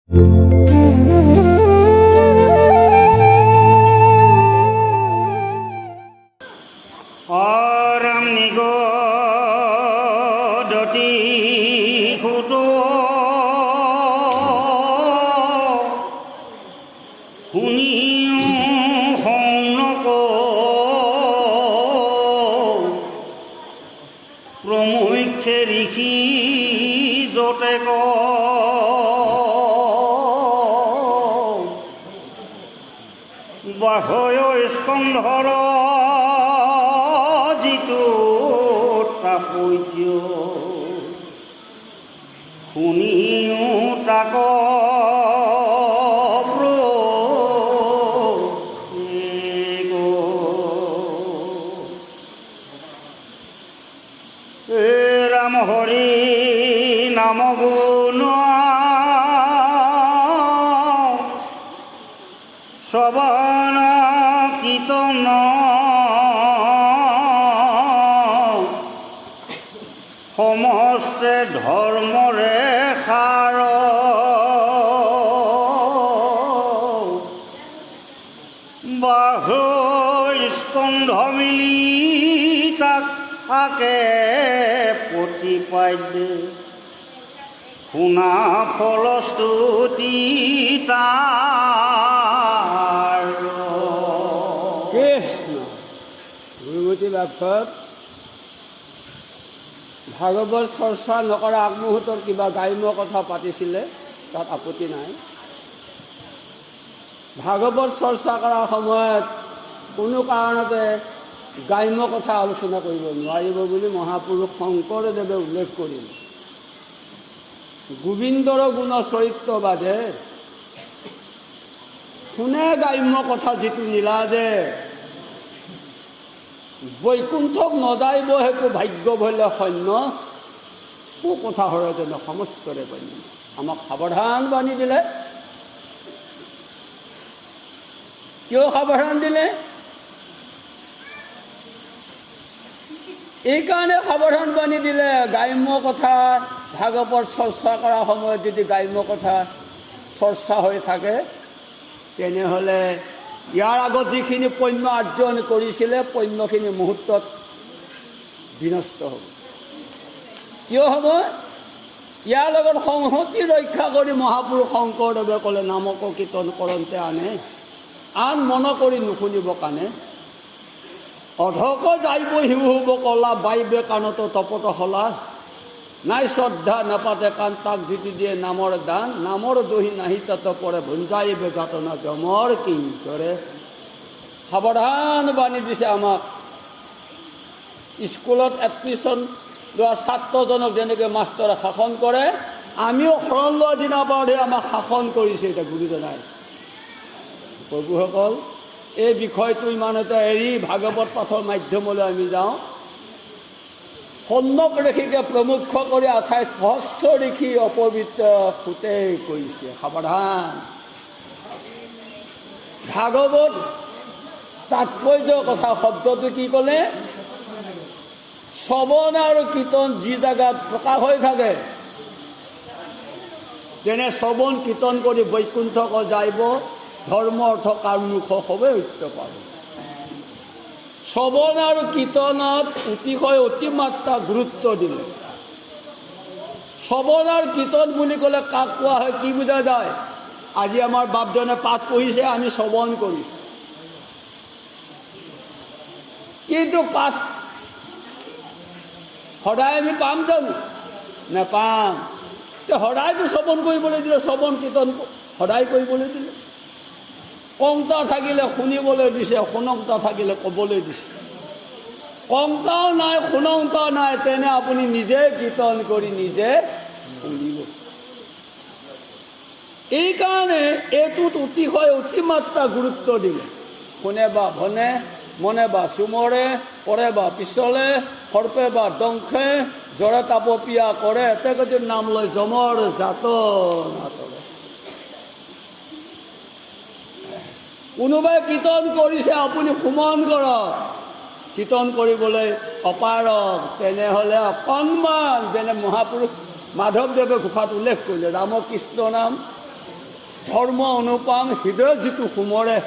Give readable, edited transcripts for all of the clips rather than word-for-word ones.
অৰাম নিগদতি সুতো শুনিও সৌনক প্ৰমুখ্যে ঋষি যতে বাহয় স্কন্ধৰ যিটো তাপৰ্য শুনিও তাক ৰাম হৰি নাম গুণ শ্ৰৱণ কীৰ্তন সমস্তে ধৰ্মৰে সাৰ বাহু স্কন্ধ মিলি তাক থাকে প্ৰতিপাদ্য শুনা ফলস্তুতি তাৰ কৃষ্ণ গুৰুমতী বাক্যত ভাগৱত চৰ্চা নকৰা আগমুহূৰ্তত কিবা গ্ৰাম্য কথা পাতিছিলে তাত আপত্তি নাই। ভাগৱত চৰ্চা কৰাৰ সময়ত কোনো কাৰণতে গ্ৰাম্য কথা আলোচনা কৰিব নোৱাৰিব বুলি মহাপুৰুষ শংকৰদেৱে উল্লেখ কৰিল। গোবিন্দৰ গুণ চৰিত্ৰ বাদে শুনে গ্ৰাম্য কথা যিটো নীলাজে বৈকুণ্ঠক নযাইব সেইটো ভাগ্য ভলে সৈন্য কো কথা হৰে যেন সমস্তৰে বাণী আমাক সাৱধান বাণী দিলে। কিয় সাৱধান দিলে? এইকাৰণে সাৱধান বাণী দিলে গ্ৰাম্য কথা ভাগৱত চৰ্চা কৰাৰ সময়ত যদি গ্ৰাম্য কথা চৰ্চা হৈ থাকে তেনেহ'লে ইয়াৰ আগত যিখিনি পণ্য আৰ্জন কৰিছিলে পণ্যখিনি মুহূৰ্তত বিনষ্ট হ'ব। কিয় হ'ব? ইয়াৰ লগত সংহতি ৰক্ষা কৰি মহাপুৰুষ শংকৰদেৱে ক'লে নামক কীৰ্তন কৰন্তে আনে আন মন কৰি নুশুনিব কাণে অধক যাইব শিউ হ'ব কলা বাইবে কাণত তপত হলা নাই শ্ৰদ্ধা নাপাতে কাণ তাক যিটো দিয়ে নামৰ দান নামৰ দহি নাহি তাত পৰে ভুঞ্জাইবে যাতনা জমৰ কিং কৰে। সাৱধান বাণী দিছে আমাক। স্কুলত এডমিশ্যন লোৱা ছাত্ৰজনক যেনেকৈ মাষ্টৰে শাসন কৰে আমিও শৰণ লোৱা দিনাৰ পৰাহে আমাক শাসন কৰিছে এতিয়া গুৰুজনাই। প্ৰভুসকল এই বিষয়টো ইমানতে এৰি ভাগৱত পাঠৰ মাধ্যমলৈ আমি যাওঁ। সন্মুখ ঋষিকে প্ৰমুখ কৰি 28 সহস্ৰ ঋষি অপবিত্ৰ সুতে কৰিছে। সাৱধান। ভাগৱত তাৎপৰ্য কথা শব্দটো কি ক'লে? শ্ৰৱণ আৰু কীৰ্তন যি জেগাত প্ৰকাশ হৈ থাকে যেনে শ্ৰৱণ কীৰ্তন কৰি বৈকুণ্ঠক যাইব ধৰ্ম অৰ্থ কামমুখ হবে ঐক্য পাব। শ্ৰৱণ আৰু কীৰ্তনত অতিশয় অতিমাত্ৰা গুৰুত্ব দিলে। শ্ৰৱণ আৰু কীৰ্তন বুলি ক'লে কাক কোৱা হয় কি বুজা যায়? আজি আমাৰ বাপজনে পাঠ পঢ়িছে আমি শ্ৰৱণ কৰিছোঁ, কিন্তু পাঠ সদায় আমি পাম জানো? নেপাম। সদায়তো শ্ৰৱণ কৰিবলৈ দিলে, শ্ৰৱণ কীৰ্তন সদায় কৰিবলৈ দিলে। কংতা থাকিলে শুনিবলৈ দিছে, শুনংতা থাকিলে ক'বলৈ দিছে। কংতাও নাই শুনংতাও নাই তেনে আপুনি নিজে কীৰ্তন কৰি নিজে শুনিব। এইকাৰণে এইটোত অতিশয় অতিমাত্ৰা গুৰুত্ব দিলে। শুনে বা ভনে, মনে বা চুমৰে, পৰে বা পিছলে, সৰ্পে বা দংশে, জ্বৰে তাপপীয়া কৰে এতেকতিৰ নাম লৈ জমৰ জাত নাটৰে। কোনোবাই কীৰ্তন কৰিছে আপুনি সুমন কৰক, কীৰ্তন কৰিবলৈ অপাৰক। তেনেহ'লে অকণমান যেনে মহাপুৰুষ মাধৱদেৱে ঘোষাত উল্লেখ কৰিলে ৰামকৃষ্ণ নাম ধৰ্ম অনুপাম হৃদয় যিটো সোমৰে,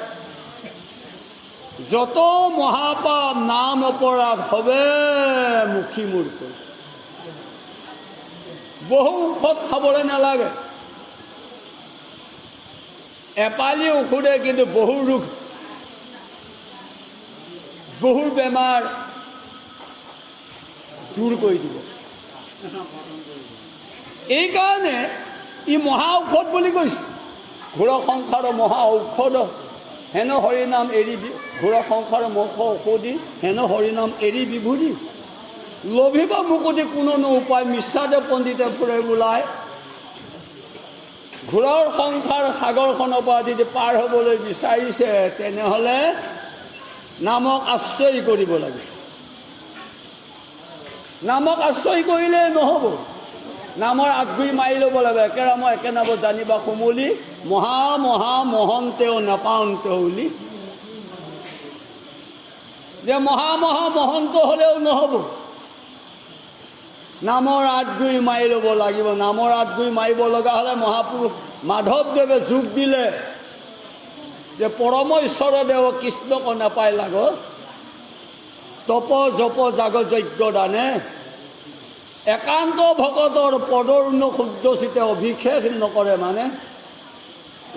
যত মহাপাপ নাম অপৰাধ হবে মুখী মূৰ কৰি। বহু ঔষধ খাবলৈ নালাগে, এপালি ঔষধে কিন্তু বহু ৰোগ, বহু বেমাৰ দূৰ কৰি দিব। এইকাৰণে ই মহা ঔষধ বুলি কৈছে। ঘোৰ সংসাৰৰ মহা ঔষধ হেন হৰিনাম এৰি, ঘোৰ সংসাৰৰ মহা ঔষধি হেন হৰিনাম এৰি বিভুৰি। লোভিব মুকুতি কোনো উপায়, মিছাতে পণ্ডিতে ফুৰে বোলায়। ঘোৰৰ সংসাৰ সাগৰখনৰ পৰা যদি পাৰ হ'বলৈ বিচাৰিছে, তেনেহ'লে নামক আশ্ৰয় কৰিব লাগে। নামক আশ্ৰয় কৰিলেই নহ'ব, নামৰ আগগুৰি মাৰি ল'ব লাগে। একেৰা মই একে নামত জানিবা সমলি, মহা মহা মহন্তেও নাপাওঁতেও বুলি। যে মহা মহা মহন্ত হ'লেও নহ'ব, নামৰ আগগুৰি মাৰি ল'ব লাগিব। নামৰ আগগুৰি মাৰিব লগা হ'লে মহাপুৰুষ মাধৱদেৱে যোগ দিলে যে পৰম ঈশ্বৰদেৱ কৃষ্ণক নাপাই লাগ, তপ জপ জাগ যজ্ঞ দানে, একান্ত ভকতৰ পদৰ্ণ শুদ্ধচিতে অভিষেক নকৰে। মানে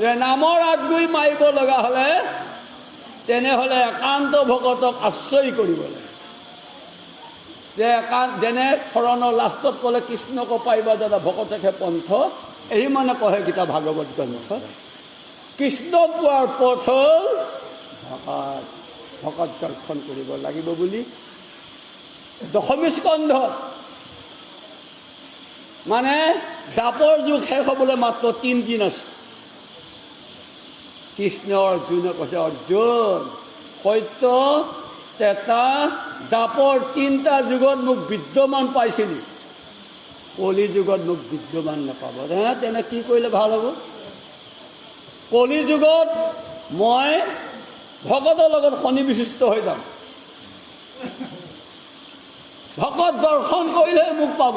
যে নামৰ আগগুৰি মাৰিব লগা হ'লে তেনেহ'লে একান্ত ভকতক আশ্ৰয় কৰিব লাগে। যে যেনে শৰণৰ লাষ্টত ক'লে কৃষ্ণক পাইবা দাদা ভকতেহে পন্থ, এই মানে কহে গীতা ভাগৱত গ্ৰন্থ। কৃষ্ণ পোৱাৰ পথ হ'ল ভকত, ভকত দৰ্শন কৰিব লাগিব বুলি দশমী স্কন্ধত, মানে দাপৰ যুগ শেষ হ'বলৈ মাত্ৰ 3 দিন আছে। কৃষ্ণ অৰ্জুনে কৈছে, অৰ্জুন সত্য ত্ৰেতা দাপৰ 3টা যুগত মোক বিদ্যমান পাইছিলি, কলি যুগত মোক বিদ্যমান নাপাব। তেনে কি কৰিলে ভাল হ'ব? কলি যুগত মই ভকতৰ লগত সন্নিবিষ্ট হৈ যাম, ভকত দৰ্শন কৰিলে মোক পাব।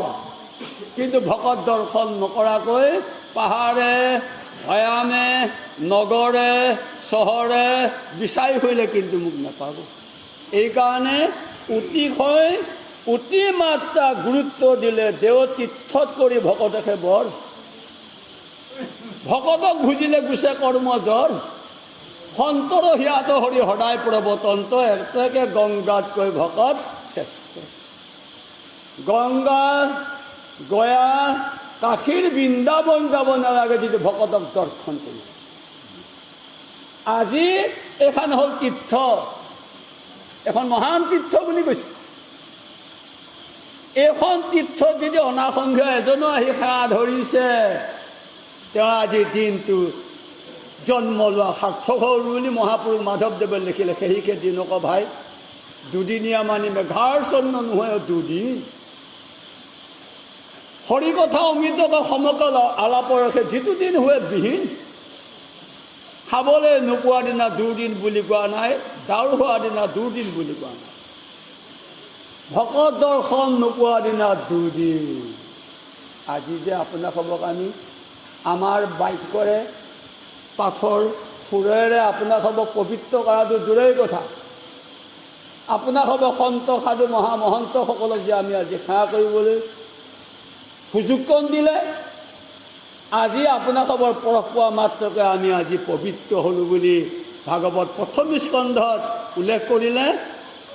কিন্তু ভকত দৰ্শন নকৰাকৈ পাহাৰে ভৈয়ামে নগৰে চহৰে বিচাৰি ফুৰিলে কিন্তু মোক নাপাব। এইকাৰণে অতি মাত্ৰা গুৰুত্ব দিলে দেৱ তীৰ্থত কৰি ভকতকে বৰ, ভকতক বুজিলে গুচে কৰ্ম জ্বৰ। সন্তৰ হিয়াত হৰি সদায় প্ৰৱতন্ত, এতেকে গংগাতকৈ ভকত শ্ৰেষ্ঠ। গংগা গয়া কাশীৰ বৃন্দাবন যাব নালাগে যদি ভকতক দৰ্শন কৰিছে। আজি এখন হ'ল তীৰ্থ, এখন মহান তীৰ্থ বুলি কৈছে। এইখন তীৰ্থত যদি অনাসংখ্য এজনো আহি সেৱা ধৰিছে, তেওঁ আজি দিনটো জন্ম লোৱা সাৰ্থক হ'ল বুলি মহাপুৰুষ মাধৱদেৱে লিখিলে। সেইকে দিনক ভাই দুদিনীয়া মানিবে ঘাৰ চন্ন নহয় 2 দিন। হৰি কথা অমৃতক সমকল আলাপৰ ৰাখে, যিটো দিন হয় বিহীন। খাবলৈ নোপোৱা দিনা 2 দিন বুলি কোৱা নাই, দাউৰ হোৱা দিনা 2 দিন বুলি কোৱা নাই, ভকত দৰ্শন নোপোৱা দিনা 2 দিন। আজি যে আপোনালোকক আমি আমাৰ বাক্যৰে পাথৰ সুৰেৰে আপোনালোকক পবিত্ৰ কৰাটো দূৰেই কথা, আপোনালোকক সন্ত সাধু মহামহন্তসকলক যে আমি আজি সেৱা কৰিবলৈ সুযোগকণ দিলে, আজি আপোনালোকৰ পৰশ পোৱা মাত্ৰকে আমি আজি পবিত্ৰ হ'লোঁ বুলি ভাগৱত 1ম স্কন্ধত উল্লেখ কৰিলে।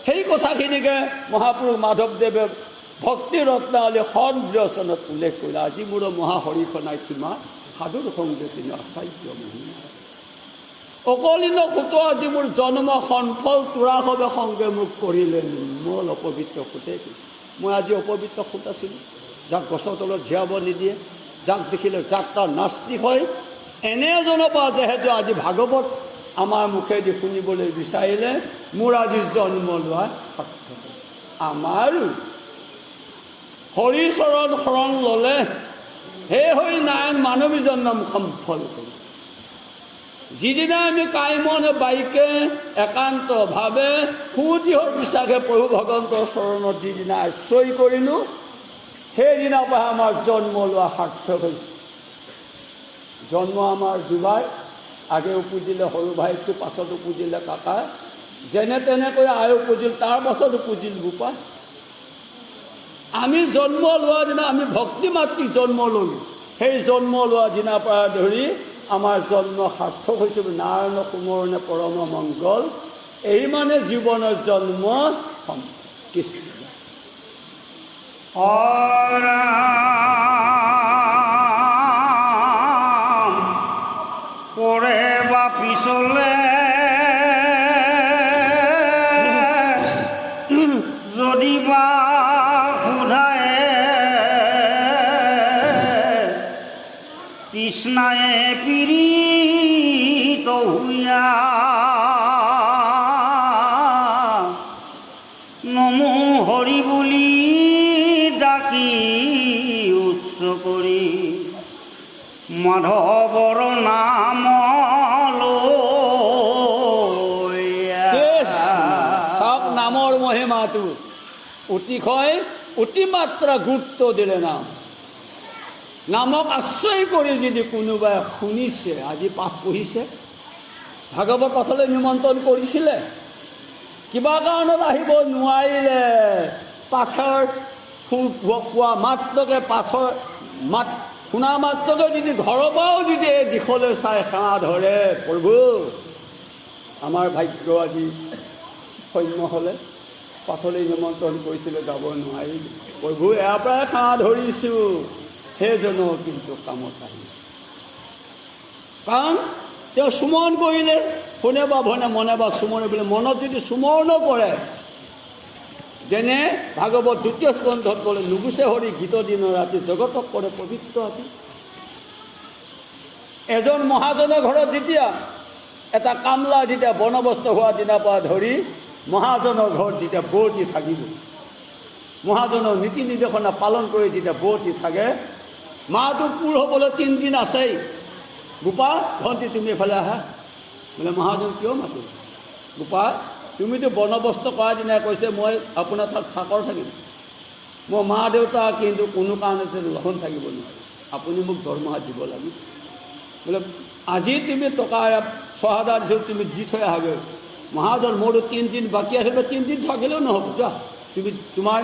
সেই কথাখিনিকে মহাপুৰুষ মাধৱদেৱে ভক্তি ৰত্নাৱলী সদব্যচনত উল্লেখ কৰিলে। আজি মোৰ মহাহৰিখনাই সীমা সাধুৰ সংগে তিনি আচাৰ্য মহিমা, অকলিন সুত আজি মোৰ জন্ম সনফল তোৰাসৱে সংগে মোক কৰিলে নিৰ্মল। অপবিত্ৰ সুতে কৈছে, মই আজি অপবিত্ৰ সুত আছিলোঁ, যাক গছৰ তলত জীয়াব নিদিয়ে, যাক দেখিলে যাক তাৰ নাস্তিক হয়, এনে এজনৰ পৰা যিহেতু আজি ভাগৱত আমাৰ মুখেদি শুনিবলৈ বিচাৰিলে মোৰ আজি জন্ম লোৱা সাৰ্থক হৈছে। আমাৰো হৰিচৰণ শৰণ ল'লে হে হৰি নাৰায়ণ মানৱী জন্ম সম্ফল কৰি। যিদিনা আমি কাইমন বাইকে একান্তভাৱে সুদৃঢ় বিশ্বাসে প্ৰভু ভগৱন্তৰ চৰণত যিদিনা আশ্ৰয় কৰিলোঁ, সেইদিনাৰ পৰা আমাৰ জন্ম লোৱা সাৰ্থক হৈছে। জন্ম আমাৰ দুবাৰ, আগে উপজিলে সৰু ভাইটো, পাছত উপজিলে কাকা, যেনে তেনেকৈ আই উপজিল, তাৰ পাছত উপজিল বোপা। আমি জন্ম লোৱা দিনা আমি ভক্তি মাতৃক জন্ম ল'লোঁ, সেই জন্ম লোৱা দিনাৰ পৰা ধৰি আমাৰ জন্ম সাৰ্থক হৈছিল। নাৰায়ণ সুমৰণে পৰম মংগল, এই মানে জীৱনৰ জন্ম কৃষ্ণ। পৰে বা পিছলে যদি বা সোধায় তৃষ্ণায়ে পীড়িত হইয়া নমো হৰি বুলি ডাকি উচ্চ কৰি মাধৱৰ নাম চাওক নামৰ মহিমাটো অতিশয় অতিমাত্ৰা গুৰুত্ব দিলে। নামক আশ্ৰয় কৰি যদি কোনোবাই শুনিছে, আজি পাঠ পঢ়িছে, ভাগৱত পাঠলৈ নিমন্ত্ৰণ কৰিছিলে, কিবা কাৰণত আহিব নোৱাৰিলে, পাঠৰ কোৱা মাত্ৰকে, পাঠৰ মাত শুনা মাত্ৰকে যদি ঘৰৰ পৰাও যদি এই দিশলৈ চাই সেৱা ধৰে, প্ৰভু আমাৰ ভাগ্য আজি সৈন্য হ'লে, পাঠলৈ নিমন্ত্ৰণ কৰিছিলে, যাব নোৱাৰিলে, প্ৰভু ইয়াৰ পৰাই সেৱা ধৰিছোঁ, সেইজনো কিন্তু কামত আহিল। কাৰণ তেওঁ সুমৰণ কৰিলে, শুনে বা ভনে মনে বা সুমৰণ বোলে, মনত যদি সুমৰণ কৰে, যেনে ভাগৱত ২য় স্কন্ধত বোলে, নুগুচে হৰি গীত দিন ৰাতি জগতক কৰে পবিত্ৰ আতি। এজন মহাজনৰ ঘৰত যেতিয়া এটা কামলা যেতিয়া বনবস্ত হোৱা দিনাৰ পৰা ধৰি মহাজনৰ ঘৰত যেতিয়া বৰ্তি থাকিব, মহাজনৰ নীতি নিৰ্দেশনা পালন কৰি যেতিয়া বৰ্তি থাকে, মাহটো পূৰ হ'বলৈ ৩ দিন আছেই, গোপা ভণ্টি তুমি এফালে আহা, বোলে মহাজন কিয় মাতো, গোপা তুমিতো বনবস্ত কৰা দিনাই কৈছে মই আপোনাৰ তাত চাকৰ থাকিম, মোৰ মা দেউতা কিন্তু কোনো কাৰণতে লঘোণ থাকিব নোৱাৰে, আপুনি মোক দৰমহা দিব লাগিব। বোলে আজি তুমি টকা ৬,০০০ দিছোঁ, তুমি দি থৈ আহাগৈ। মহাজন মোৰতো ৩ দিন বাকী আছে, ৩ দিন থাকিলেও নহ'ব, যোৱা তুমি তোমাৰ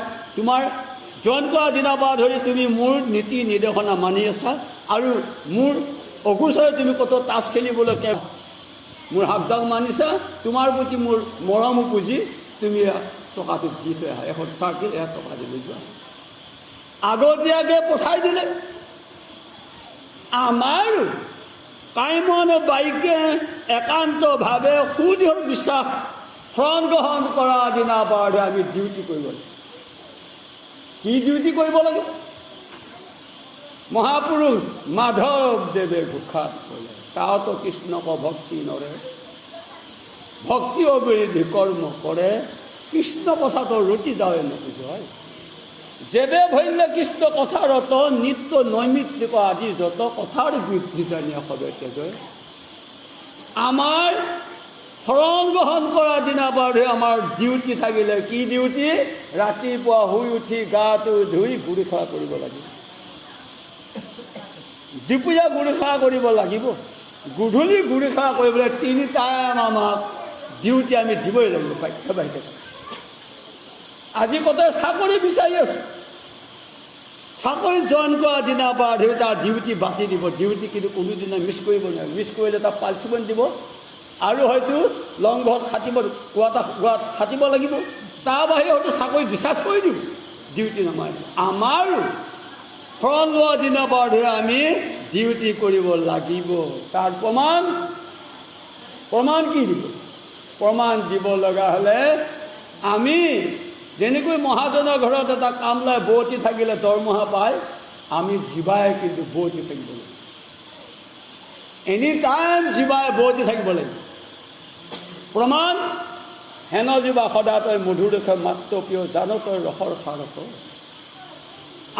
জইন কৰা দিনাৰ পৰা ধৰি তুমি মোৰ নীতি নিৰ্দেশনা মানি আছা, আৰু মোৰ অগোচৰে তুমি ক'ত তাচ খেলিবলৈ মোৰ হাকডাল মানিছা, তোমাৰ প্ৰতি মোৰ মৰমো পুঁজি তুমি টকাটো দি থৈ আহা, এখন চাৰ্কিল এয়া টকা দিলে যোৱা। আগতীয়াকৈ পঠাই দিলে। আমাৰ কাইমন বাইকে একান্তভাৱে সুদৃঢ় বিশ্বাস শৰণ গ্ৰহণ কৰা দিনাৰ পৰা আমি ডিউটি কৰিব লাগিব। কি ডিউটি কৰিব লাগিব? মহাপুৰুষ মাধৱদেৱে ঘোষাত ক'লে, তাত কৃষ্ণক ভক্তি নৰে, ভক্তি অবিৰোধী কৰ্ম কৰে, কৃষ্ণ কথাটো ৰতি দাৱে নোখোজয়। যেবে ভৰিলে কৃষ্ণ কথাৰত নিত্য নৈমিত্তিক আদি যত কথাৰ বৃদ্ধি জানিয়া হবে তেজয়। আমাৰ শৰণ গ্ৰহণ কৰা দিনাৰ পৰা আমাৰ ডিউটি থাকিলে, কি ডিউটি? ৰাতিপুৱা শুই উঠি গাটো ধুই গুৰি খোৱা কৰিব লাগিব, দুপৰীয়া গুৰি খোৱা কৰিব লাগিব, গধূলি গুৰি খোৱা কৰিবলৈ 3 টাইম আমাক ডিউটি আমি দিবই লাগিব, বাধ্যবাধকতা। আজি কত চাকৰি বিচাৰি আছে, চাকৰি জইন কৰা দিনাৰ পৰা ধৰি তাৰ ডিউটি বাতি দিব, ডিউটি কিন্তু কোনোদিনা মিছ কৰিব নোৱাৰে, মিছ কৰিলে তাৰ পানিচমেণ্ট দিব, আৰু হয়তো লংঘৰত খাটিব, কোৱাত খাটিব লাগিব, তাৰ বাহিৰে হয়তো চাকৰি ডিচাৰ্জ কৰি দিব, ডিউটি নামাৰে। আমাৰো শৰণ লোৱা দিনাৰ পৰা ধৰি আমি ডিউটি কৰিব লাগিব। তাৰ প্ৰমাণ কি দিব? প্ৰমাণ দিব লগা হ'লে আমি যেনেকৈ মহাজনৰ ঘৰত এটা কামলাই বৰ্তি থাকিলে দৰমহা পায়, আমি জীৱাই কিন্তু বৰ্তি থাকিব লাগিব, এনি টাইম জীৱাই বৰ্তি থাকিব লাগিব। প্ৰমাণ হেন জীৱা সদা তই মধুৰদেশে মাত্ৰ প্ৰিয় জান তই ৰসৰ সাৰক,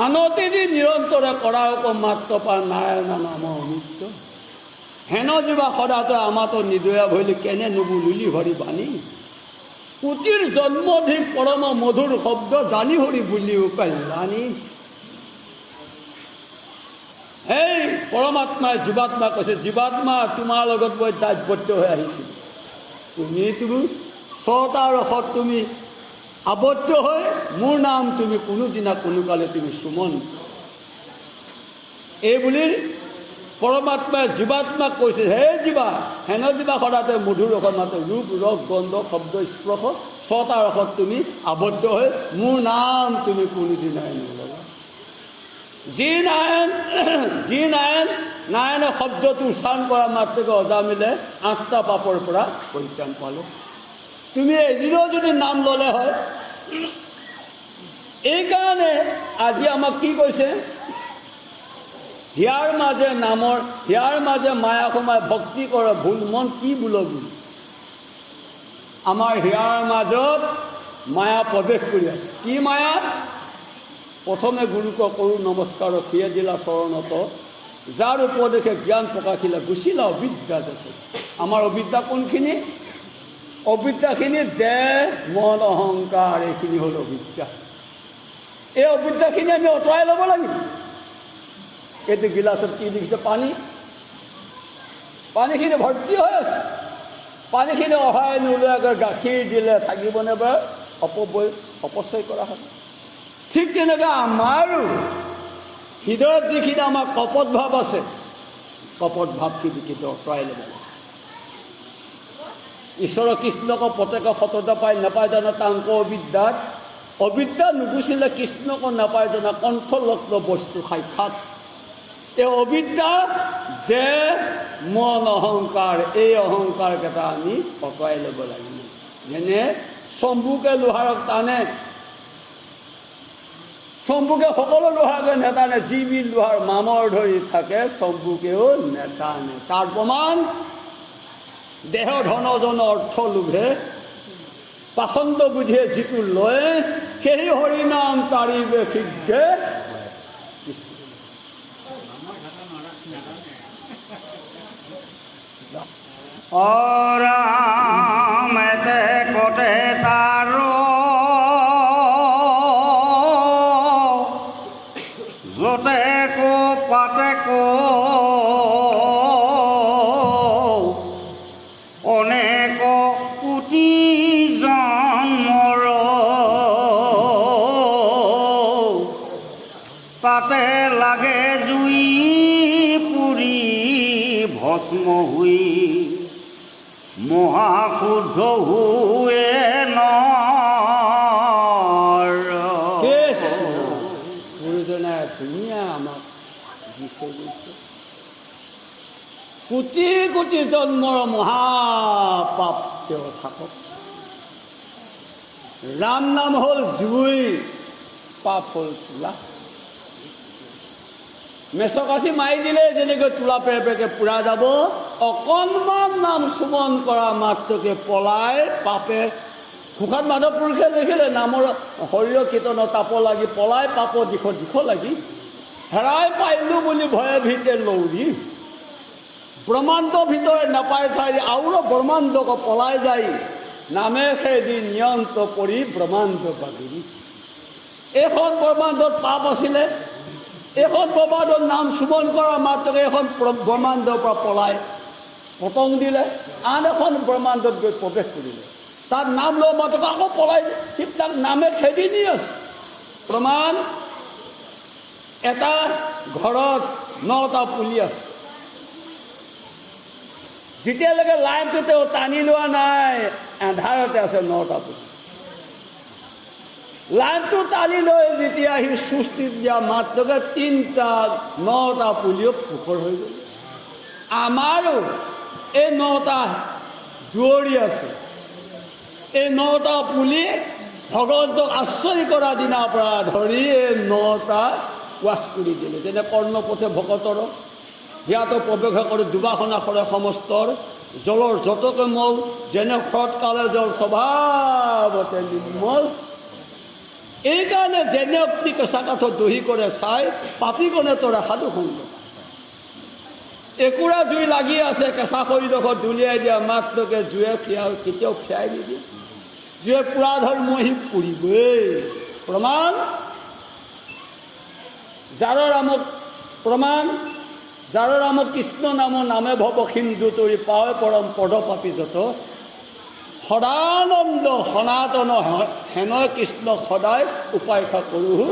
আনতে যি নিৰন্তৰে কৰাওক মাত্ৰ পাৰ নাৰায়ণ নাম অমৃত। হেন জীৱা সদা তই আমাতো নিদয়া ভৰিলি কেনে নুবুলিলি হৰি বাণী, কুটিৰ জন্মধিক পৰম মধুৰ শব্দ জানি হৰি বুলিও কল্যাণী। এই পৰমাত্মাই জীৱাত্মাক কৈছে, জীৱাত্মা তোমাৰ লগত মই দায়বদ্ধ হৈ আহিছিলোঁ, তুমি ছটা ৰসত তুমি আবদ্ধ হৈ মোৰ নাম তুমি কোনোদিনা কোনো কালে তুমি সুমন। এই বুলি পৰমাত্মাই জীৱাত্মাক কৈছে, হে জীৱা, হেন জীৱা সদাতে মধুৰ ৰসত মাত্ৰ ৰূপ ৰস গন্ধ শব্দ স্পৰ্শ ছটা ৰসত তুমি আবদ্ধ হৈ মোৰ নাম তুমি কোনোদিনাই নল'বা। যি নাৰায়ণ নাৰায়ণৰ শব্দটো উচ্চাৰণ কৰা মাত্ৰকে অজামিলে 8টা পাপৰ পৰা পৰিত্ৰাণ পালে। তুমি এদিনও যদি নাম ল'লে হয়। এইকাৰণে আজি আমাক কি কৈছে, হিয়াৰ মাজে মায়া সোমাই ভক্তি কৰে ভুল মন কি বোলবি। আমাৰ হিয়াৰ মাজত মায়া প্ৰৱেশ কৰি আছে। কি মায়া? প্ৰথমে গুৰুক কৰোঁ নমস্কাৰ, সিয়ে দিলা চৰণত, যাৰ উপদেশে জ্ঞান প্ৰকাশিলে গুচিলা অবিদ্যা যত। আমাৰ অবিদ্যা কোনখিনি? অবিদ্যাখিনি দেহ মন অহংকাৰ, এইখিনি হ'ল অবিদ্যা। এই অবিদ্যাখিনি আমি আঁতৰাই ল'ব লাগিব। এইটো গিলাচত কি দেখিছে? পানীখিনি ভৰ্তি হৈ আছে। পানীখিনি অহাই নোলোৱাকৈ গাখীৰ দিলে থাকিবনে বাৰু? অপচয় কৰা হয়। ঠিক তেনেকৈ আমাৰো হৃদয়ত যিখিনি আমাৰ কপট ভাৱ আছে, কপট ভাৱখিনি কিন্তু আঁতৰাই ল'ব লাগিব। ঈশ্বৰ কৃষ্ণক প্ৰত্যেক সততা পাই নাপায় জানা তাংক অবিদ্যা নুগুচিলে কৃষ্ণক নাপায় জানা কণ্ঠলগ্ন বস্তু সাক্ষাৎ। এই অবিদ্যা দেহ মন অহংকাৰ, এই অহংকাৰকেইটা আমি আঁতৰাই ল'ব লাগিব। যেনে শম্ভুকে লোহাৰক টানে, শম্ভুকে সকলো লোহাৰকে নেটানে, যিবিধ লোহাৰ মামৰ ধৰি থাকে শম্ভুকেও নেটানে। তাৰ প্ৰমাণ দেহ ধনজন অৰ্থ লোভে পাখণ্ড বুদ্ধিয়ে যিটো লয়, সেই হৰিনাম তাৰিবে শীঘ্ৰে। ৰাম এতে কতে তাৰ যতে কো পাতে কো অনেক কোটি জন্মৰ, তাতে লাগে জুই পুৰি ভস্ম হুই, মহাশুদ্ধ হুয়ে গুৰুজনাই ধুনীয়া আমাক দি থৈ গৈছে। কোটি কোটি জন্মৰ মহাপাপ তেওঁ থাকক। ৰাম নাম হ'ল জুই, পাপ হ'ল তোলা। মেচকাঠি মাৰি দিলে যেনেকৈ তোলা পেৰেপেৰকৈ পুৰা যাব, অকণমান নাম সুমন কৰা মাত্ৰকে পলাই পাপে। সুখাত মাধৱ পুৰুষে দেখিলে নামৰ শৰীৰ কীৰ্তনৰ তাপ লাগি পলাই পাপ দিশ লাগি, হেৰাই পাইলোঁ বুলি ভয়ে ভিতে লৌৰি, ব্ৰহ্মাণ্ড ভিতৰে নাপাই ঠাই আৰু ব্ৰহ্মাণ্ডক পলাই যায়, নামে সেইদি নিয়ন্ত পৰি ব্ৰহ্মাণ্ড বাগিৰি। এইখন ব্ৰহ্মাণ্ডত পাপ আছিলে, এইখন ব্ৰহ্মাণ্ডত নাম সুমন কৰা মাত্ৰকে এইখন ব্ৰহ্মাণ্ডৰ পৰা পলাই পতং দিলে, আন এখন ব্ৰহ্মাণ্ডত গৈ প্ৰৱেশ কৰিলে। তাত নাম লোৱা মাত্ৰকে আকৌ পলাই তাক নামে খেদি নি আছে। প্ৰমাণ, এটা ঘৰত 9টা পুলি আছে। যেতিয়ালৈকে লাইনটো তেওঁ টানি লোৱা নাই, এন্ধাৰতে আছে 9টা পুলি। লাইনটো টানি লৈ যেতিয়া সি সৃষ্টি দিয়া মাত্ৰকে 9টা পুলিও পোখৰ হৈ গ'ল। আমাৰো এই 9টা দুৱৰী আছে। এই 9টা পুলি ভগৱন্তক আশ্ৰয় কৰা দিনাৰ পৰা ধৰি এই 9টা ৱাচ কৰি দিলে। যেনে কৰ্ণপথে ভকতৰ সিয়াতো প্ৰৱেশ কৰি দুবাসনা কৰে সমস্তৰ, জলৰ যতকে মল, যেনে শৰৎকালে জল স্বভাৱতে নিৰ্মল। এইকাৰণে যেনে অগ্নি কেঁচা কাঠত দহি কৰে চাই, পাপীকণে তৰা সাধু সংগ। একুৰা জুই লাগি আছে, কেঁচা খৰিডোখৰ দলিয়াই দিয়া মাত্ৰকে জুয়ে কেতিয়াও ফিৰাই নিদিয়ে। জুয়ে পুৰা ধৰি মহি পুৰিবই। প্ৰমাণ, যাৰৰ আমক প্ৰমাণ, যাৰ ৰাম কৃষ্ণ নাম নামে ভৱ সিন্ধু তৰি পাৱে পৰম পদ পাপী যত সদানন্দ সনাতন হেন কৃষ্ণ সদায় উপাসা কৰোঁ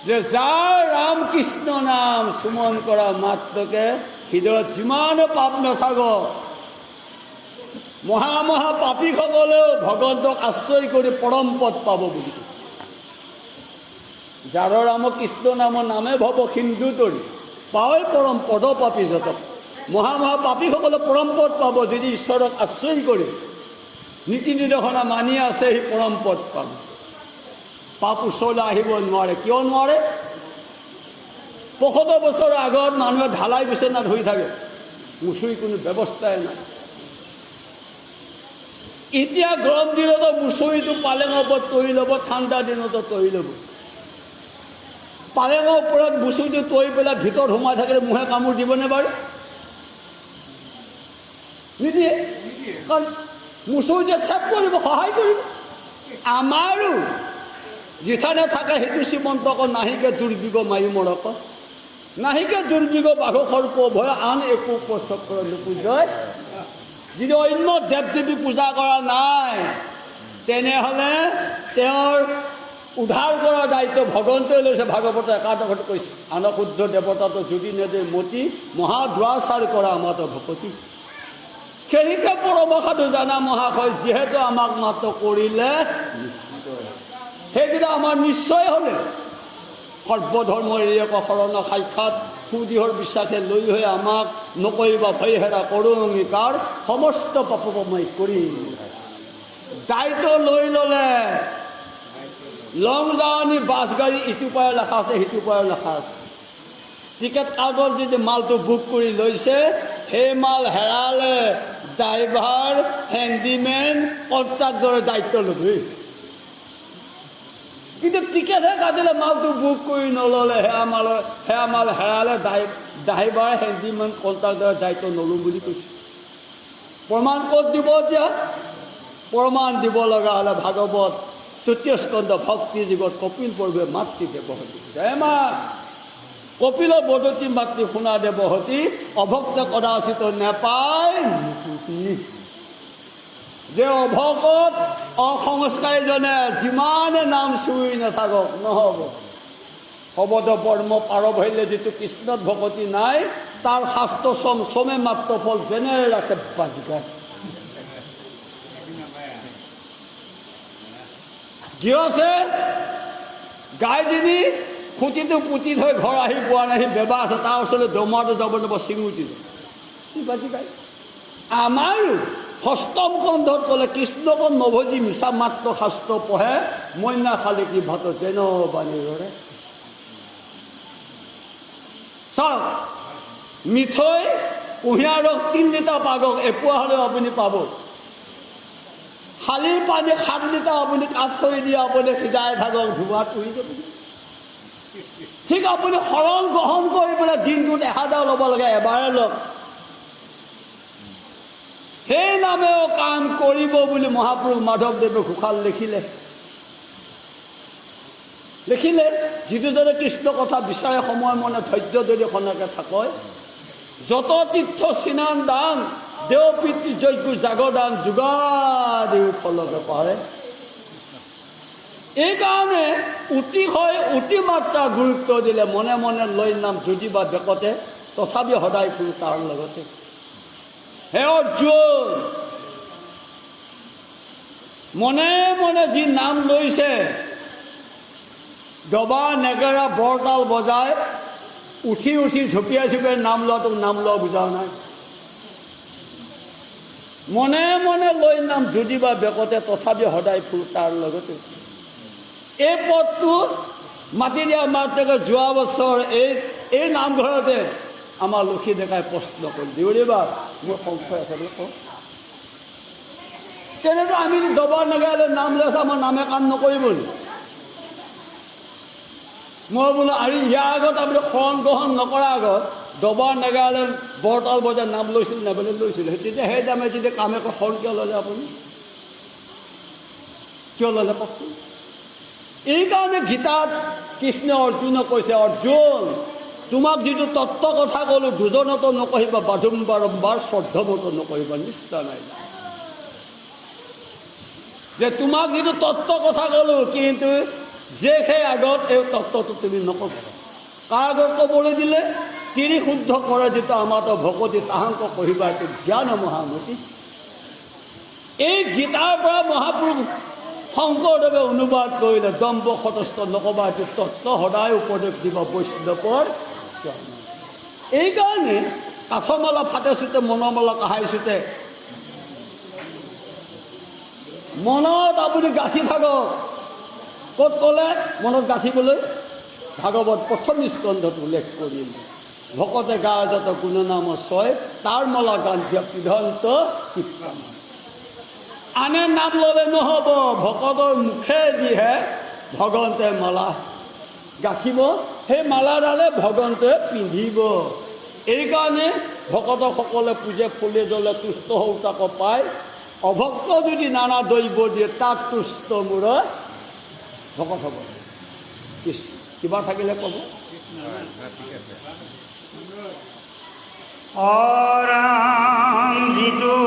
যে যাৰ ৰাম কৃষ্ণ নাম সুমন কৰা মাত্ৰকে হৃদয়ত যিমান পাপ নাথাকক মহা পাপীসকলেও ভগৱন্তক আশ্ৰয় কৰি পৰম পদ পাব বুলি কৈছে। যাৰ ৰাম কৃষ্ণ নাম নামে ভৱ সিন্ধু তৰি পাৱে পৰম পদ পাপী যত মহা পাপীসকলে পৰম পদ পাব যদি ঈশ্বৰক আশ্ৰয় কৰি নীতি নিৰ্দেশনা মানি আছে সি পৰম পদ পাব। পাপ ওচৰলৈ আহিব নোৱাৰে। কিয় নোৱাৰে? ৭৫ বছৰৰ আগত মানুহে ঢালাই বিচনাত হৈ থাকে, মুচুৰি কোনো ব্যৱস্থাই নাই। এতিয়া গৰম দিনতো মুচুৰিটো পালেঙৰ ওপৰত তৰি ল'ব, ঠাণ্ডা দিনতো তৰি ল'ব। পালেঙৰ ওপৰত মুচুৰিটো তৰি পেলাই ভিতৰত সোমাই থাকিলে মহে কামোৰ দিবনে বাৰু? নিদিয়ে। কাৰণ মুচুৰিটোৱে চেপ কৰিব, সহায় কৰিব। আমাৰো যিথানে থাকে সেইটো শ্ৰীমন্তক নাহিকে দুৰ্বিগ মায়ু মৰক নাহিকে দুৰ্বিগ বাঘ সৰ্প ভয় আন একো উপচক্ৰ নোপূজয়। যদি অন্য দেৱ দেৱী পূজা কৰা নাই তেনেহ'লে তেওঁৰ উদ্ধাৰ কৰাৰ দায়িত্ব ভগৱন্তই লৈছে। ভাগৱত একাদশত কৈছে, আনক শুদ্ধ দেৱতাটো যদি নেদে মতি মহাদ্বাচাৰ কৰা আমাতো ভকতি। সেইকে পৰমসাধু জানা মহাশয় যিহেতু আমাক মাত্ৰ কৰিলে সেইকেইটা আমাৰ নিশ্চয় হ'লে সৰ্বধৰ্ম এক শৰণ সাক্ষাৎ সুদৃঢ় বিশ্বাসে লৈ হৈ আমাক নকৰিবা ভয় হেৰা কৰোমিকাৰ সমস্ত পাপময় কৰি দায়িত্ব লৈ ল'লে। লং জাৰ্ণি বাছ গাড়ী ইটো পাৰ লেখা আছে সিটো পাৰ লেখা আছে। টিকেট কাৰ্ডৰ যদি মালটো বুক কৰি লৈছে সেই মাল হেৰালে ড্ৰাইভাৰ হেণ্ডিমেন কণ্ট্ৰাক্টৰে দায়িত্ব ল'বই। কিন্তু টিকেটহে কাটিলে মালটো বুক কৰি নল'লে সেয়া মাল হেৰালে ড্ৰাইভাৰ হেণ্ডিমেন কণ্ট্ৰাক্টৰে দায়িত্ব নল'ম বুলি কৈছে। প্ৰমাণ ক'ত দিব এতিয়া? প্ৰমাণ দিব লগা হ'লে ভাগৱত ৩য় স্কন্ধ ভক্তি জীৱত কপিল পূৰ্বে মাতৃ দেৱহতী জয় মা কপিল বদতি মাতৃ শুনা দেৱহতী অভক্ত কদাচিত নেপায় যে অভকত অসংস্কাৰীজনে যিমানে নাম চুই নাথাকক নহ'ব। শবদ বৰ্ম পাৰভৈলে যিটো কৃষ্ণত ভকতি নাই তাৰ শাস্ত্ৰ চমে মাত্ৰ ফল যেনে ৰাখে বাজিকা। কিয় আছে? গাইজনী খুঁটিটো পুতি থৈ ঘৰ আহি পোৱা নাই, সি বেবা আছে, তাৰ ওচৰলৈ দমাটো যাব নাপাব, চিঙুটি সি বাজি গাই। আমাৰো ষষ্ঠম কণ্ঠত ক'লে কৃষ্ণক নভজি মিছা মাত্ৰ শাস্ত্ৰ পঢ়ে মইনা খালি কি ভাত যেন বাণীৰে। চাওক, মিঠৈ কুঁহিয়াৰ ৰস 3 লিটাৰ পাগক এপোৱা হ'লেও আপুনি পাব। খালী পানী 7 লিটাৰ আপুনি কাঠ খৰি দিয়ে আপুনি সিজাই থাকক, ধোঁৱাত উৰি যাব। ঠিক আপুনি শৰণ গ্ৰহণ কৰি পেলাই দিনটোত 1000 ল'ব লাগে, এবাৰে লওক। সেই নামেও কাম কৰিব বুলি মহাপুৰুষ মাধৱদেৱে ঘোষাল লিখিলে। যিটো যদি কৃষ্ণ কথা বিচাৰে সময় মনে ধৈৰ্য যদি সনেকে থাকয় যত তীৰ্থ স্নান দান দেৱ পিতৃ যজ্ঞ জাগদান যোগাদিও ফলকে পাৰে। এইকাৰণে অতি মাত্ৰা গুৰুত্ব দিলে মনে মনে লৈ নাম যদি বা বেকতে তথাপি সদায় ফুল তাৰ লগতে। হে অৰ্জুন, মনে মনে যি নাম লৈছে দবা নেগেৰা বৰতাল বজাই উঠি ঝপিয়াই নাম লোৱাটোক নাম লোৱা বুজা নাই। মনে মনে লৈ নাম যদি বা বেকতে তথাপি সদায় ফুল তাৰ লগতে। এই পদটো মাতি দিয়া মাত্ৰকে যোৱা বছৰ এই নামঘৰতে আমাৰ লক্ষী ডেকাই প্ৰশ্ন কৰি দেউৰীবা মোৰ সংশয় আছে বুলি কওঁ। তেনেকৈ আমি দবা নেগালে নাম লৈছে আমাৰ নামে কাম নকৰিব। মই বোলো আৰু ইয়াৰ আগত আপুনি শৰণ গ্ৰহণ নকৰাৰ আগত দবা নেগালে বৰতাল বজাই নাম লৈছিল নেবেলে লৈছিল, তেতিয়া সেই দামে যেতিয়া কাম একো শৰণ কিয় ল'লে আপুনি? কিয় ল'লে কওকচোন? এইকাৰণে গীতাত কৃষ্ণই অৰ্জুনক কৈছে, অৰ্জুন তোমাক যিটো তত্ত্ব কথা ক'লোঁ দুজনতো নকহিবা, বাৰম্বাৰ শ্ৰদ্ধমতো নকহিবা, নিষ্ঠা নাই। যে তোমাক যিটো তত্ত্ব কথা ক'লোঁ, কিন্তু যে সেই আগত এই তত্ত্বটো তুমি নকবা। কাৰ আগত ক'বলৈ দিলে? তিৰি শুদ্ধ কৰে যিটো আমাতো ভকতি তাহাংক কহিবা এইটো জ্ঞান মহামতি। এই গীতাৰ পৰা মহাপুৰুষ শংকৰদেৱে অনুবাদ কৰিলে, দম্ভ সতস্থ নকবা এইটো তত্ত্ব সদায় উপদেশ দিব বৈষ্ণৱৰ। এইকাৰণে কাঠমালা ফাটে চুতে মনমালা কাহাই চুতে, মনত আপুনি গাঁঠি থাকক। ক'ত ক'লে মনত গাঁঠিবলৈ? ভাগৱত প্ৰথম স্কন্ধত উল্লেখ কৰিল। ভকতে গায় যত গুণনাম ছয়, তাৰ মালা গান্ধিয়া পিধন্ত কীৰ্তন। আনে নাম ল'লে নহ'ব, ভকতৰ মুখেদিহে ভগৱন্তে মালা গাঁঠিব, সেই মালাডালে ভগৱন্তই পিন্ধিব। এইকাৰণে ভকতসকলে পূজে ফুলে জ্বলে তুষ্ট হওঁ তাক পায়, অভক্ত যদি নানা দৈব দিয়ে তাক তুষ্ট মূৰ ভকত হ'ব। কিবা থাকিলে ক'ব। অৰাম যিটো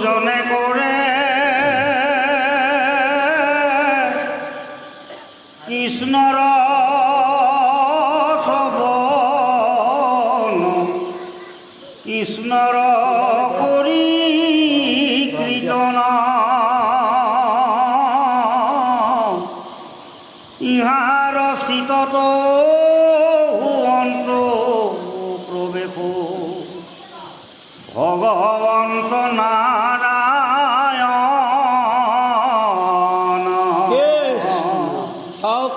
জনে কৰে কৃষ্ণৰ শ্ৰৱণ, কৃষ্ণৰ কৰি কীৰ্তন, ইহাৰ চিতত ভগৱন্ত নাৰায়ণ। চাওক,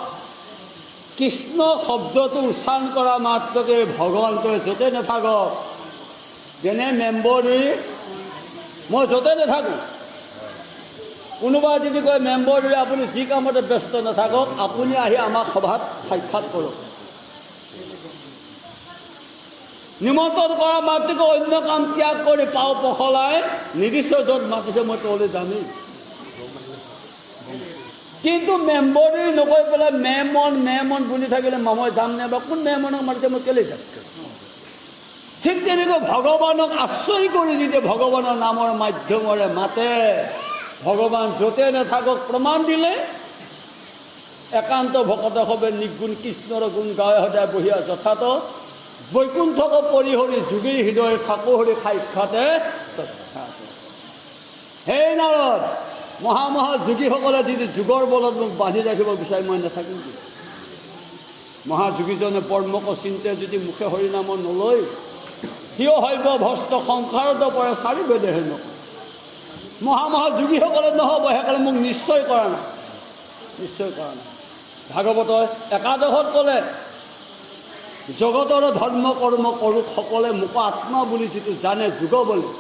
কৃষ্ণ শব্দটো উচ্চাৰণ কৰা মাত্ৰকে ভগৱন্তই য'তে নাথাকক, যেনে মেম্বৰী মই য'তে নাথাকোঁ, কোনোবাই যদি কয় মেম্বৰী আপুনি যি কামতে ব্যস্ত নাথাকক, আপুনি আহি আমাক সভাত সাক্ষাৎ কৰক। নিমন্ত্ৰণ কৰা মাত্ৰকে অন্য কাম ত্যাগ কৰি পাও পখলাই নিৰ্দিষ্ট য'ত মাতিছে মই তলৈ যামেই। কিন্তু মেম্বৰী নকৈ পেলাই মেমন বুলি থাকিলে মই যাম নে বা কোন মেমনক মাতিছে মই কেলৈ যাম। ঠিক তেনেকৈ ভগৱানক আশ্ৰয় কৰি যেতিয়া ভগৱানৰ নামৰ মাধ্যমেৰে মাতে, ভগৱান য'তে নাথাকক প্ৰমাণ দিলে। একান্ত ভকত হবে নিগুণ কৃষ্ণৰ গুণ গাৱে সদায় বহিয়া যথাত, বৈকুণ্ঠক পৰিহৰি যোগী হৃদয় থাকো হৰি সাক্ষাতে। হে নাৰদ, মহা যোগীসকলে যদি যুগৰ বলত মোক বান্ধি ৰাখিব বিচাৰি মই নাথাকিম কি? মহাযোগীজনে পৰমক চিন্তে যদি মুখে হৰি নাম নলয়, সিও হইব ভস্ত সংসাৰত পৰে চাৰি বেদেহে নকয়। মহাযোগীসকলে নহ'ব, সেইকাৰণে মোক নিশ্চয় কৰা নাই, নিশ্চয় কৰা নাই। ভাগৱতৰ একাদশত ক'লে, জগতৰ ধৰ্ম কৰ্ম কৰোঁ সকলে মোক আত্মা বুলি যিটো জানে যুগ বুলি,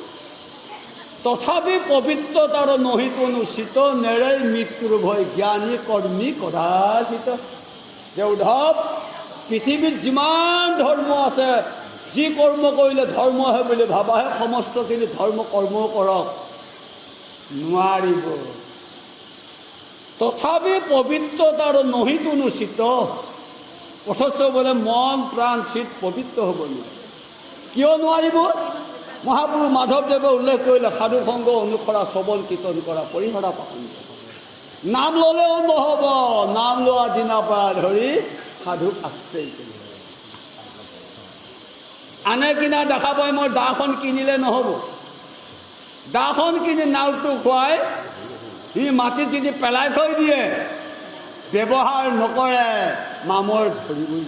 তথাপি পবিত্ৰতাৰ নহিত অনুচিত, নেৰেই মৃত্যুৰ ভয় জ্ঞানী কৰ্মী কদাচিত। দেউধৱ, পৃথিৱীত যিমান ধৰ্ম আছে, যি কৰ্ম কৰিলে ধৰ্ম হয় বুলি ভাবাহে সমস্তখিনি ধৰ্ম কৰ্মও কৰক, নোৱাৰিব। তথাপি পবিত্ৰতাৰ নহিত অনুচিত, অথচ বোলে মন প্ৰাণ চিত পবিত্ৰ হ'ব নোৱাৰে। কিয় নোৱাৰিব? মহাপুৰুষ মাধৱদেৱে উল্লেখ কৰিলে, সাধু সংগ অনুসৰা শ্ৰৱণ কীৰ্তন কৰা পৰিহৰা পালন। নাম ল'লেও নহ'ব, নাম লোৱা দিনাৰ পৰা ধৰি সাধুক আশ্ৰয় কৰিব। আনে কিনা দেখা পাই মই দাখন কিনিলে নহ'ব। দাখন কিনি নাওটো খুৱাই সি মাটিত যদি পেলাই থৈ দিয়ে, ব্যৱহাৰ নকৰে, মামৰ ধৰিবই।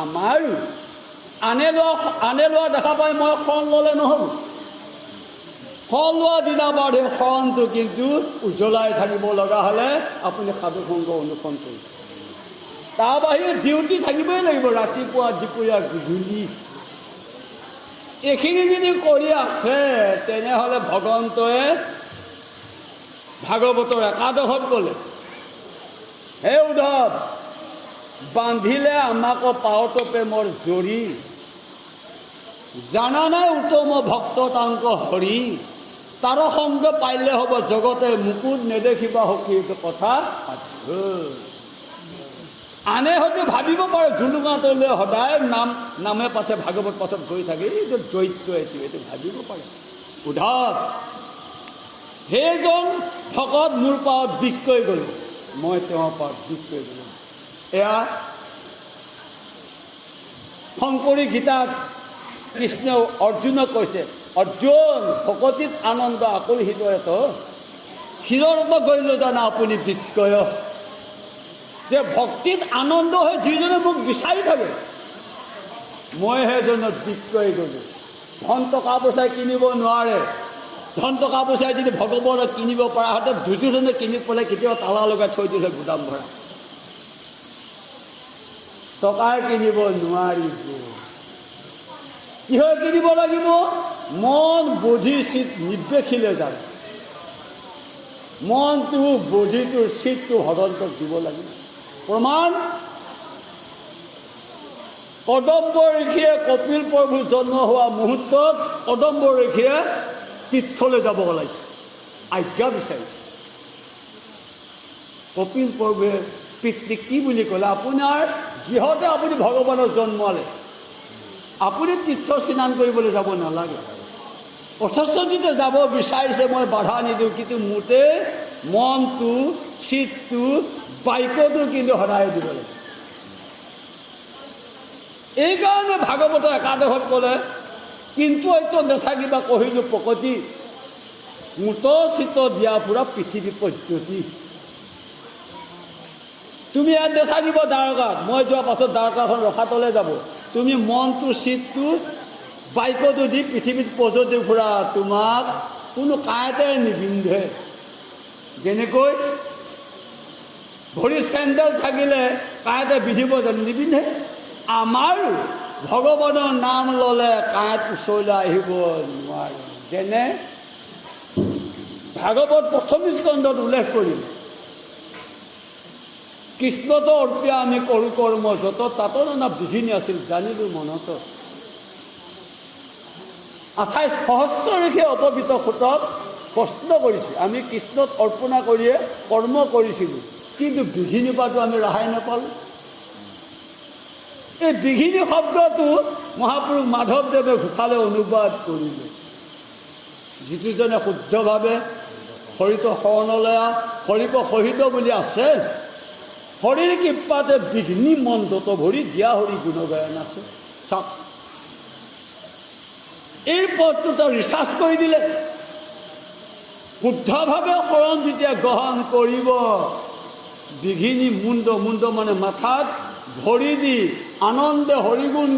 আমাৰো আনে লোৱা দেখা পাই মই শৰণ ল'লে নহ'ব। শৰণ লোৱা দিনা বাদে শৰণটো কিন্তু উজ্বলাই থাকিব লগা হ'লে আপুনি সাধু সংগ অনুসৰণ কৰিব। তাৰ বাহিৰে ডিউটি থাকিবই লাগিব, ৰাতিপুৱা দুপৰীয়া গধূলি। এইখিনি যদি কৰি আছে, তেনেহ'লে ভগৱন্তই ভাগৱতৰ একাদশত ক'লে, হে উদ্ধৱ, বান্ধিলে আমাকো পাওঁতো প্ৰেমৰ জৰি, জানা নাই উত্তম ভক্ত তাংক হৰি, তাৰ সংগ পাইলে হ'ব জগতে মুকুট নেদেখিবা সখী, এইটো কথা আনে হয়তো ভাবিব পাৰে জুলুঙাতলৈ সদায় নামে পাতে ভাগৱত পাঠত গৈ থাকে, এইটো দৈত্য এইটো ভাবিব পাৰে। উদ্ধৱ, সেইজন ভকত মোৰ পাৰত বিষ কৰি গ'ল, মই তেওঁৰ পাৰত বিষ কৰি গ'লোঁ। এয়া শংকৰী গীতাত কৃষ্ণ অৰ্জুনক কৈছে, অৰ্জুন ভকতিত আনন্দ আকল হৃদয়ত হৃদয়ত গৈলো জানা আপুনি বিক্ৰয়, যে ভক্তিত আনন্দ হৈ যিজনে মোক বিচাৰি থাকে, মই সেইজনত বিক্ৰয় গ'লোঁ। ধন টকা পইচাই কিনিব নোৱাৰে, ধন টকা পইচাই যদি ভগৱানক কিনিব পৰা হয়তো দুৰ্যোধনে কিনি পেলাই কেতিয়াবা তালা লগাই থৈ দিলে গুদাম ভৰা, টকাই কিনিব নোৱাৰিব। কিহৰ কিনিব লাগিব? মন বুদ্ধি চিত নিৰ্দেশিলে যায়, মনটো বুদ্ধিটো চিতটো ভগৱন্তক দিব লাগিব। প্ৰমাণ, কদম্ব ঋষিয়ে কপিল প্ৰভু জন্ম হোৱা মুহূৰ্তত কদম্ব ঋষিয়ে তীৰ্থলৈ যাব ওলাইছে, আজ্ঞা বিচাৰিছে। কপিল প্ৰভুৱে পিতৃক কি বুলি ক'লে, আপোনাৰ গৃহতে আপুনি ভগৱানৰ জন্মালে, আপুনি তীৰ্থ স্নান কৰিবলৈ যাব নালাগে। অথচ যেতিয়া যাব বিচাৰিছে মই বাধা নিদিওঁ, কিন্তু মোতে মনটো চিতটো বাক্যটো কিন্তু সদায় দিব লাগে। এইকাৰণে ভাগৱত একাদশত ক'লে, কিন্তু হয়তো নাথাকিবা কহিলোঁ প্ৰকৃতি, মূত চিত দিয়া ফুৰা পৃথিৱী পৰ্যতি। তুমি ইয়াত নাথাকিব দ্বাৰকাত, মই যোৱাৰ পাছত দ্বাৰকাখন ৰখাতলৈ যাব, তুমি মনটো চিতটো বাক্যটো দি পৃথিৱীত পৰ্যতি ফুৰা, তোমাক কোনো কাঁইতে নিবিন্ধে। যেনেকৈ ভৰিৰ চেণ্ডেল থাকিলে কাঁইতে বিন্ধিব জানো? নিবিন্ধে। আমাৰো ভগৱানৰ নাম ল'লে কাঁইত ওচৰলৈ আহিব নোৱাৰে। যেনে ভাগৱত প্ৰথম স্কন্ধত উল্লেখ কৰিম, কৃষ্ণত অৰ্পিয়া আমি কৰোঁ কৰ্ম যত, তাত নানা বিঘিনি আছিল জানিলোঁ মনত। 28 সহস্ৰ ঋষিয়ে অপবিত্ৰ সুতক প্ৰশ্ন কৰিছে, আমি কৃষ্ণত অৰ্পণা কৰিয়ে কৰ্ম কৰিছিলোঁ, কিন্তু বিঘিনি পৰাটো আমি ৰেহাই নাপালোঁ। এই বিঘিনি শব্দটো মহাপুৰুষ মাধৱদেৱে ঘোষালে অনুবাদ কৰিলে। যিটোজনে শুদ্ধভাৱে হৰিত শৰণলৈ হৰিক সহিত বুলি আছে, হৰিৰ কৃপাতে বিঘ্নি মন্দত ভৰি দিয়া হৰি গুণগায়ন আছে। চাওক, এই পদটো তেওঁ ৰিচাৰ্চ কৰি দিলে। শুদ্ধভাৱে শৰণ যেতিয়া গ্ৰহণ কৰিব, বিঘিনি মুণ্ড মানে মাথাত ভৰি দি আনন্দে হৰিগুণ